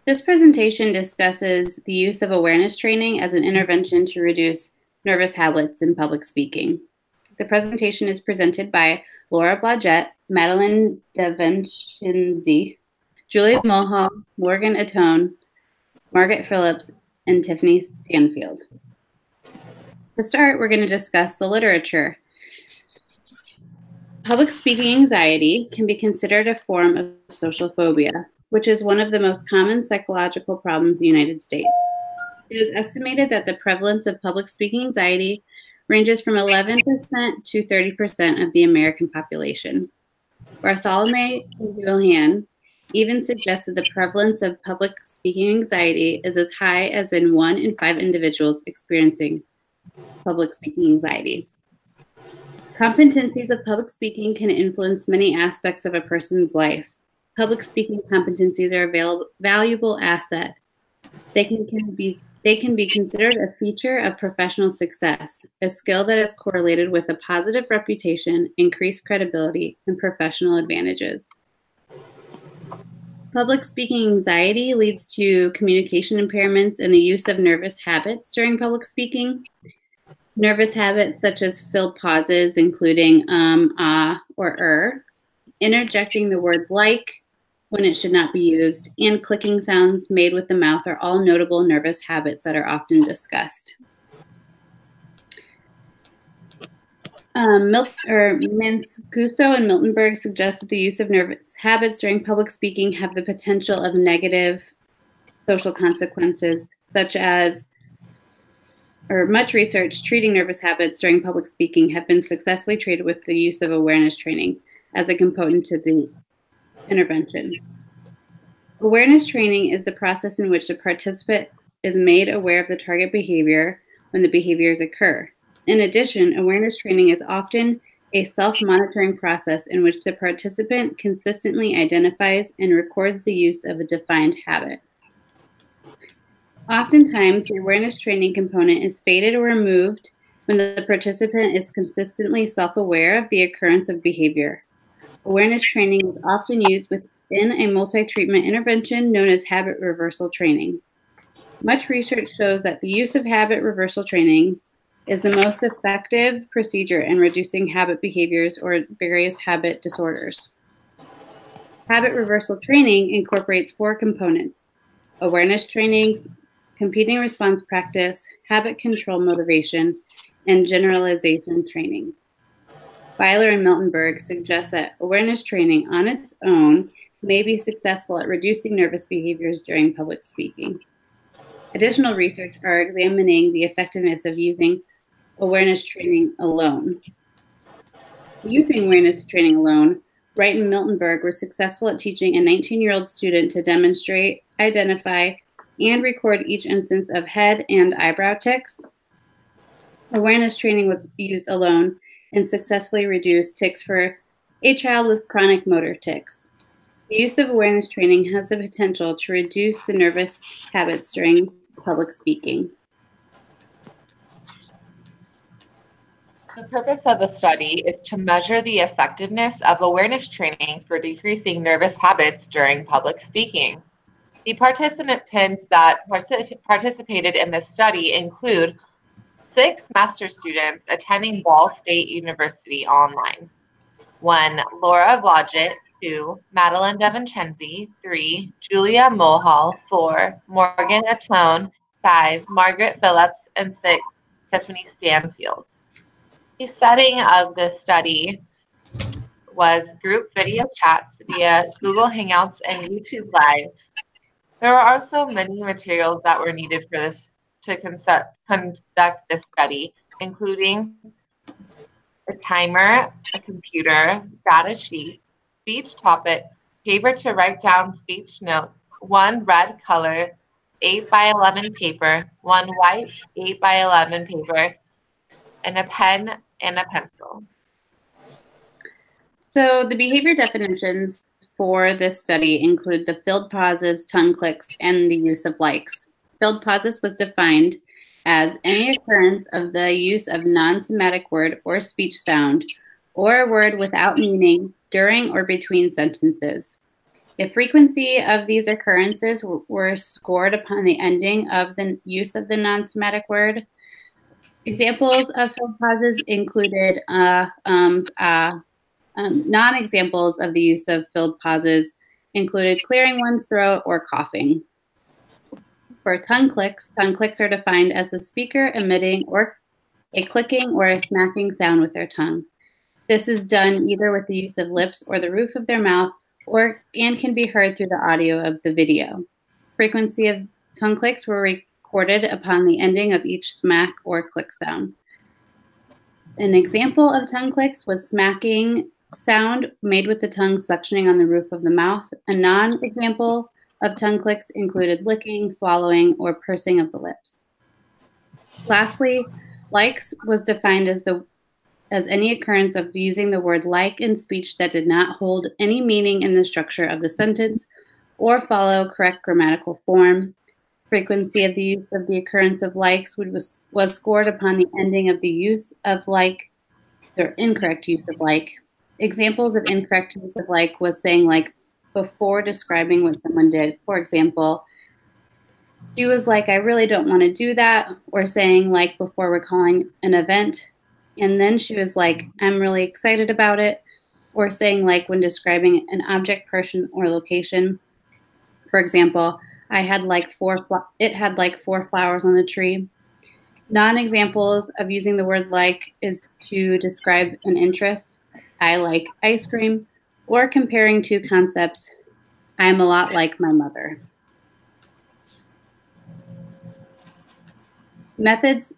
This presentation discusses the use of awareness training as an intervention to reduce nervous habits in public speaking. The presentation is presented by Laura Blodgett, Madeline DeVincenzi, Julia Mulhall, Morgan Atone, Margaret Phillips, and Tiffany Stanfield. To start, we're going to discuss the literature. Public speaking anxiety can be considered a form of social phobia, which is one of the most common psychological problems in the United States. It is estimated that the prevalence of public speaking anxiety ranges from 11% to 30% of the American population. Bartholomew Wilhan even suggested the prevalence of public speaking anxiety is as high as in 1 in 5 individuals experiencing public speaking anxiety. Competencies of public speaking can influence many aspects of a person's life. Public speaking competencies are a valuable asset. They can be considered a feature of professional success, a skill that is correlated with a positive reputation, increased credibility, and professional advantages. Public speaking anxiety leads to communication impairments and the use of nervous habits during public speaking. Nervous habits such as filled pauses, including or interjecting the word like when it should not be used, and clicking sounds made with the mouth are all notable nervous habits that are often discussed. Mancuso and Miltenberg suggest that the use of nervous habits during public speaking have the potential of negative social consequences, such as much research treating nervous habits during public speaking have been successfully treated with the use of awareness training as a component to the intervention. Awareness training is the process in which the participant is made aware of the target behavior when the behaviors occur. In addition, awareness training is often a self-monitoring process in which the participant consistently identifies and records the use of a defined habit. Oftentimes, the awareness training component is faded or removed when the participant is consistently self-aware of the occurrence of behavior. Awareness training is often used within a multi-treatment intervention known as habit reversal training. Much research shows that the use of habit reversal training is the most effective procedure in reducing habit behaviors or various habit disorders. Habit reversal training incorporates 4 components: awareness training, competing response practice, habit control motivation, and generalization training. Byler and Miltenberg suggest that awareness training on its own may be successful at reducing nervous behaviors during public speaking. Additional research are examining the effectiveness of using awareness training alone. Using awareness training alone, Wright and Miltenberg were successful at teaching a 19-year-old student to demonstrate, identify, and record each instance of head and eyebrow tics. Awareness training was used alone and successfully reduced tics for a child with chronic motor tics. The use of awareness training has the potential to reduce the nervous habits during public speaking. The purpose of the study is to measure the effectiveness of awareness training for decreasing nervous habits during public speaking. The participants that participated in this study include 6 master's students attending Ball State University online, 1 Laura Blodgett, 2 Madeline DeVincenzi, 3 Julia Mulhall, 4 Morgan Atone, 5 Margaret Phillips, and 6 Tiffany Stanfield. The setting of this study was group video chats via Google Hangouts and YouTube Live. There were also many materials that were needed for this to conduct this study, including a timer, a computer, data sheet, speech topics, paper to write down speech notes, 1 red color 8x11 paper, 1 white 8x11 paper, and a pen and a pencil. So the behavior definitions for this study include the filled pauses, tongue clicks, and the use of likes. Filled pauses was defined as any occurrence of the use of non-somatic word or speech sound or a word without meaning during or between sentences. The frequency of these occurrences were scored upon the ending of the use of the non-somatic word. Examples of filled pauses included non-examples of the use of filled pauses included clearing one's throat or coughing. For tongue clicks are defined as the speaker emitting or a clicking or a smacking sound with their tongue. This is done either with the use of lips or the roof of their mouth, and can be heard through the audio of the video. Frequency of tongue clicks were recorded upon the ending of each smack or click sound. An example of tongue clicks was smacking sound made with the tongue suctioning on the roof of the mouth. A non-example of tongue clicks included licking, swallowing, or pursing of the lips. Lastly, likes was defined as any occurrence of using the word like in speech that did not hold any meaning in the structure of the sentence or follow correct grammatical form. Frequency of the use of the occurrence of likes was scored upon the ending of the use of like, or incorrect use of like. Examples of incorrect use of like was saying like before describing what someone did. For example, she was like, I really don't want to do that, or saying like before recalling an event. And then she was like, I'm really excited about it, or saying like when describing an object, person, or location. For example, it had like 4 flowers on the tree. Non-examples of using the word like is to describe an interest. I like ice cream, or comparing two concepts. I'm a lot like my mother. Methods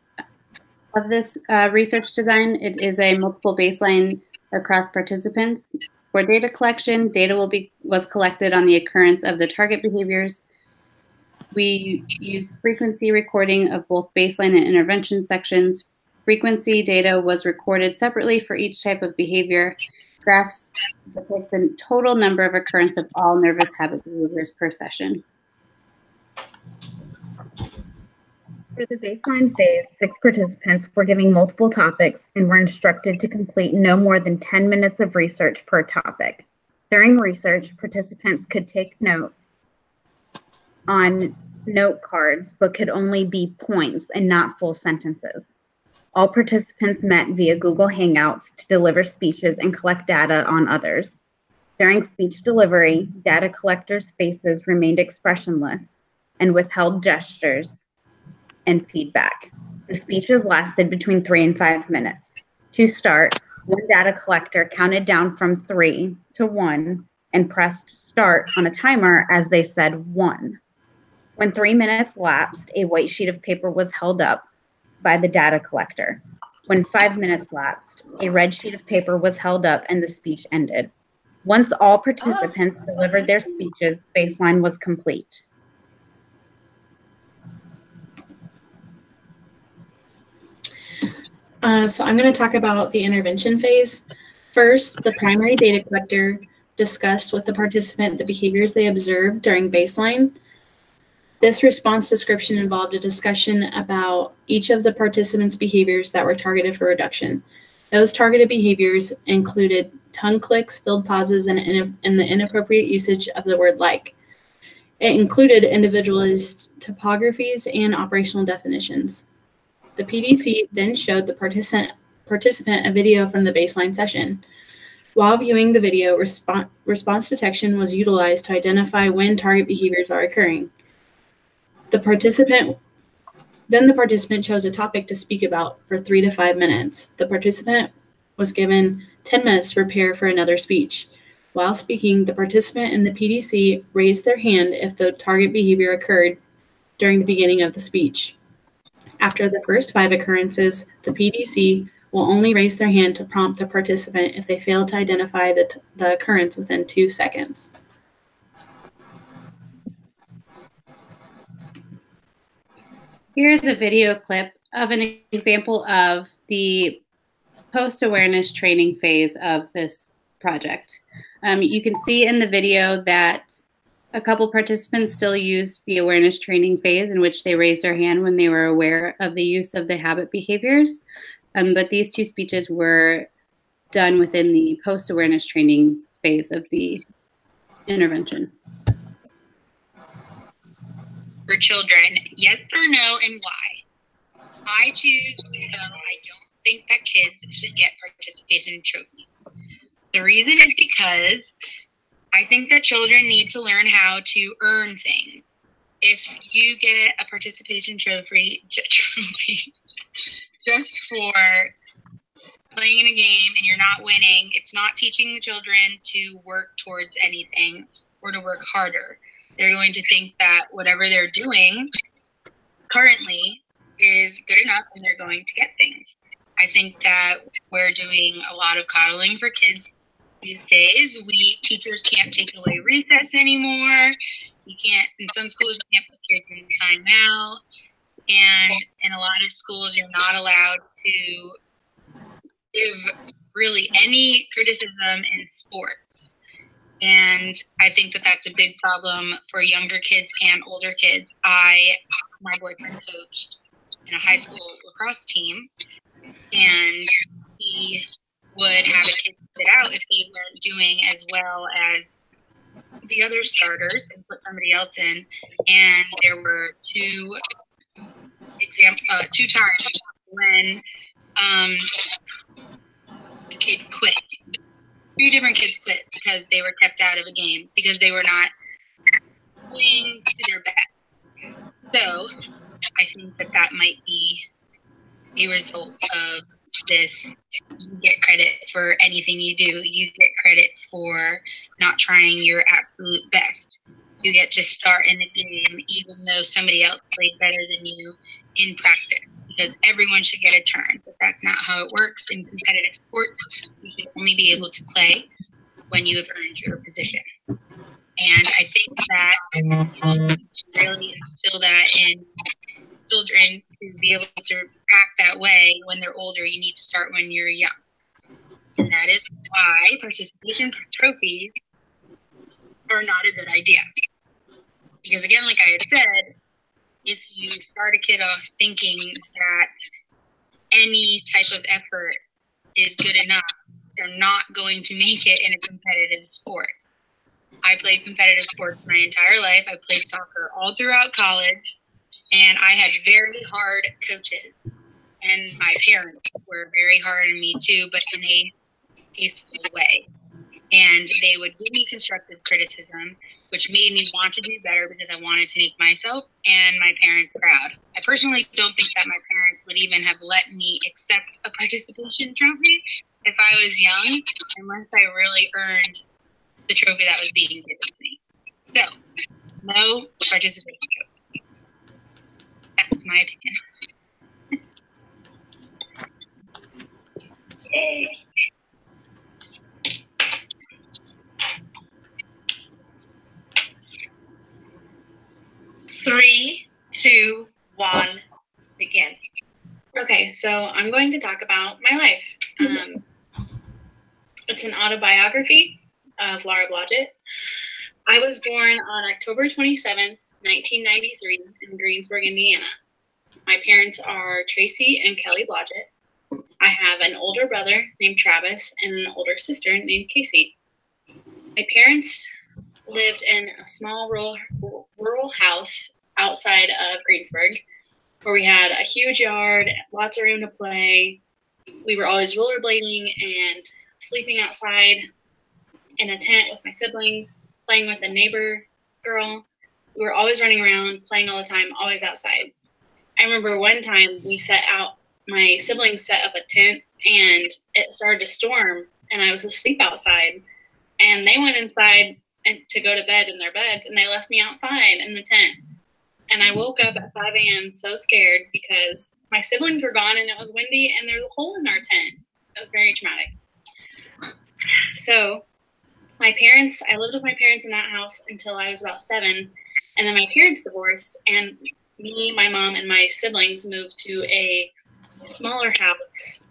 of this research design, it is a multiple baseline across participants. For data collection, data was collected on the occurrence of the target behaviors. We used frequency recording of both baseline and intervention sections. Frequency data was recorded separately for each type of behavior. Graphs depict the total number of occurrence of all nervous habit behaviors per session. For the baseline phase, 6 participants were given multiple topics and were instructed to complete no more than 10 minutes of research per topic. During research, participants could take notes on note cards, but could only be points and not full sentences. All participants met via Google Hangouts to deliver speeches and collect data on others. During speech delivery, data collectors' faces remained expressionless and withheld gestures and feedback. The speeches lasted between 3 and 5 minutes. To start, one data collector counted down from 3 to 1 and pressed start on a timer as they said 1. When 3 minutes lapsed, a white sheet of paper was held up by the data collector. When 5 minutes lapsed, a red sheet of paper was held up and the speech ended. Once all participants delivered their speeches, baseline was complete. So I'm going to talk about the intervention phase. First, the primary data collector discussed with the participant the behaviors they observed during baseline. This response description involved a discussion about each of the participants' behaviors that were targeted for reduction. Those targeted behaviors included tongue clicks, filled pauses, and the inappropriate usage of the word like. It included individualized topographies and operational definitions. The PDC then showed the participant a video from the baseline session. While viewing the video, response detection was utilized to identify when target behaviors are occurring. The participant chose a topic to speak about for 3 to 5 minutes. The participant was given 10 minutes to prepare for another speech. While speaking, the participant and the PDC raised their hand if the target behavior occurred during the beginning of the speech. After the first 5 occurrences, the PDC will only raise their hand to prompt the participant if they fail to identify the occurrence within 2 seconds. Here's a video clip of an example of the post-awareness training phase of this project. You can see in the video that a couple participants still used the awareness training phase in which they raised their hand when they were aware of the use of the habit behaviors. But these 2 speeches were done within the post-awareness training phase of the intervention? For children, yes or no, and why? I choose no. I don't think that kids should get participation trophies. The reason is because I think that children need to learn how to earn things. If you get a participation trophy just for playing in a game and you're not winning, it's not teaching the children to work towards anything or to work harder. They're going to think that whatever they're doing currently is good enough and they're going to get things. I think that we're doing a lot of coddling for kids these days. Teachers can't take away recess anymore. You can't, in some schools, you can't put kids in timeout. And in a lot of schools, you're not allowed to give really any criticism in sports. And I think that that's a big problem for younger kids and older kids. My boyfriend coached in a high school lacrosse team, and he would have a kid sit out if they weren't doing as well as the other starters and put somebody else in. And there were two times when the kid quit. 2 different kids quit because they were kept out of a game because they were not playing to their best. So I think that that might be a result of this. You get credit for anything you do. You get credit for not trying your absolute best. You get to start in the game even though somebody else played better than you in practice, because everyone should get a turn. But that's not how it works in competitive sports. You should only be able to play when you have earned your position. And I think that really instill that in children to be able to act that way when they're older. You need to start when you're young. And that is why participation trophies are not a good idea. Because again, like I had said, if you start a kid off thinking that any type of effort is good enough, they're not going to make it in a competitive sport. I played competitive sports my entire life. I played soccer all throughout college, and I had very hard coaches. And my parents were very hard on me too, but in a tasteful way. And they would give me constructive criticism, which made me want to do better because I wanted to make myself and my parents proud. I personally don't think that my parents would even have let me accept a participation trophy if I was young, unless I really earned the trophy that was being given to me. So, no participation trophy. That's my opinion. Yay. Three, two, one, begin. Okay, so I'm going to talk about my life. It's an autobiography of Laura Blodgett. I was born on October 27th, 1993 in Greensburg, Indiana. My parents are Tracy and Kelly Blodgett. I have an older brother named Travis and an older sister named Casey. My parents lived in a small rural house outside of Greensburg where we had a huge yard, lots of room to play. We were always rollerblading and sleeping outside in a tent with my siblings, playing with a neighbor girl. We were always running around, playing all the time, always outside. I remember one time my siblings set up a tent and it started to storm and I was asleep outside and they went inside to go to bed in their beds and they left me outside in the tent. And I woke up at 5 a.m. so scared because my siblings were gone and it was windy and there's a hole in our tent. It was very traumatic. So I lived with my parents in that house until I was about 7. And then my parents divorced and me, my mom, and my siblings moved to a smaller house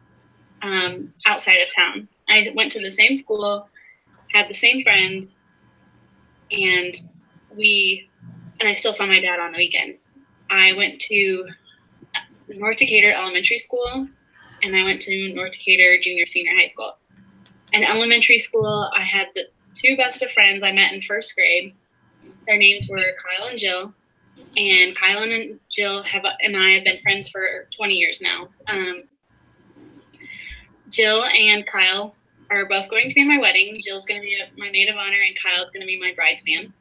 outside of town. I went to the same school, had the same friends, and I still saw my dad on the weekends. I went to North Decatur Elementary School, and I went to North Decatur Junior Senior High School. In elementary school, I had two best of friends I met in first grade. Their names were Kyle and Jill. And Kyle and Jill and I have been friends for 20 years now. Jill and Kyle are both going to be my wedding. Jill's going to be my maid of honor, and Kyle's going to be my bridesman.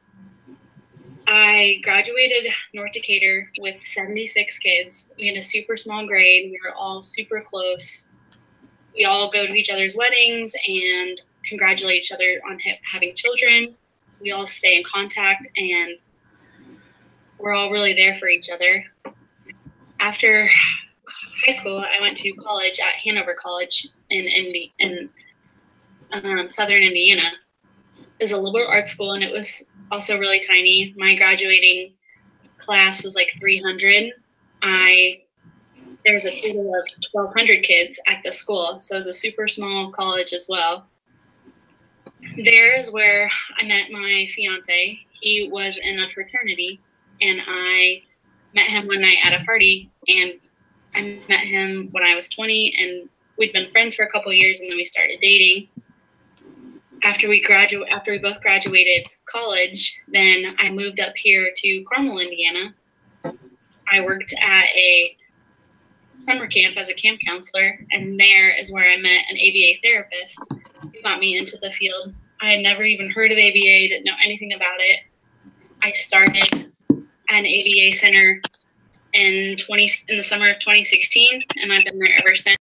I graduated North Decatur with 76 kids. We had a super small grade. We were all super close. We all go to each other's weddings and congratulate each other on having children. We all stay in contact, and we're all really there for each other. After high school, I went to college at Hanover College in Southern Indiana. It was a liberal arts school, and it was also really tiny. My graduating class was like 300. There was a total of 1,200 kids at the school, so it was a super small college as well. There is where I met my fiance. He was in a fraternity, and I met him one night at a party, and I met him when I was 20, and we'd been friends for a couple of years, and then we started dating. After we both graduated college, then I moved up here to Carmel, Indiana. I worked at a summer camp as a camp counselor, and there is where I met an ABA therapist who got me into the field. I had never even heard of ABA, didn't know anything about it. I started an ABA center in the summer of 2016, and I've been there ever since.